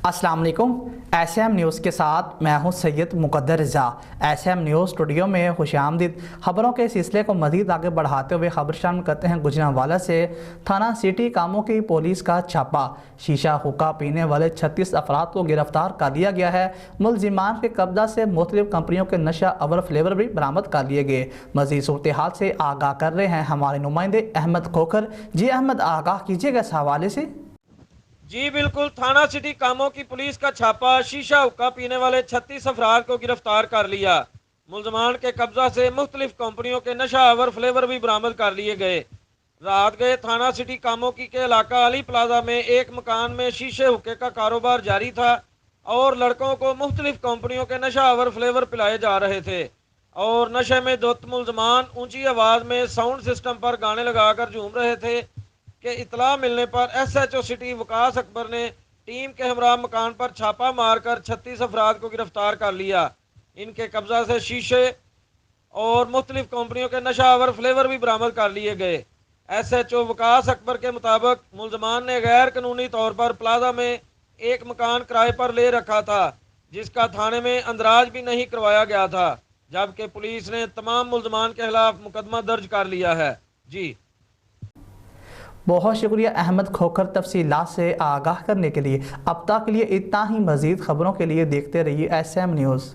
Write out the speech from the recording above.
अस्सलाम वालेकुम। SM news के साथ मैं हूं सैयद मुकद्दर रज़ा। SM न्यूज़ स्टूडियो में खुशामदीद। खबरों के सिलसिले को मज़ीद आगे बढ़ाते हुए खबर शामिल करते हैं। गुजरांवाला से थाना सिटी कामों की पुलिस का छापा। शीशा हुक्का पीने वाले 36 अफराद को गिरफ्तार कर लिया गया है। मुलजिमान के कब्जा से मुख्तलिफ कंपनियों के नशा अवर फ्लेवर भी बरामद कर लिए गए। मज़ीद सूरत हाल से आगाह कर रहे हैं हमारे नुमाइंदे अहमद खोखर। जी अहमद, आगाह कीजिएगा इस हवाले से। जी बिल्कुल, थाना सिटी कामों की पुलिस का छापा। शीशा हुक्का पीने वाले 36 अफराद को गिरफ्तार कर लिया। मुलजमान के कब्जा से मुख्तलिफ कंपनियों के नशा आवर फ्लेवर भी बरामद कर लिए गए। रात गए थाना सिटी कामों की के इलाका अली प्लाजा में एक मकान में शीशे हुक्के का कारोबार जारी था और लड़कों को मुख्तलिफ कंपनियों के नशा आवर फ्लेवर पिलाए जा रहे थे और नशे में धुत मुलजमान ऊंची आवाज़ में साउंड सिस्टम पर गाने लगाकर झूम रहे थे कि इतला मिलने पर SHO सिटी वकास अकबर ने टीम के हमरा मकान पर छापा मारकर 36 अफराद को गिरफ्तार कर लिया। इनके कब्जा से शीशे और मुख्तलिफ कंपनियों के नशा आवर फ्लेवर भी बरामद कर लिए गए। SHO वकास अकबर के मुताबिक मुलजमान ने गैर कानूनी तौर पर प्लाजा में एक मकान किराए पर ले रखा था जिसका थाने में अंदराज भी नहीं करवाया गया था, जबकि पुलिस ने तमाम मुलजमान के खिलाफ मुकदमा दर्ज कर लिया है। जी बहुत शुक्रिया अहमद खोखर तफसीलात से आगाह करने के लिए। अब तक के लिए इतना ही। मज़ीद खबरों के लिए देखते रहिए SM न्यूज़।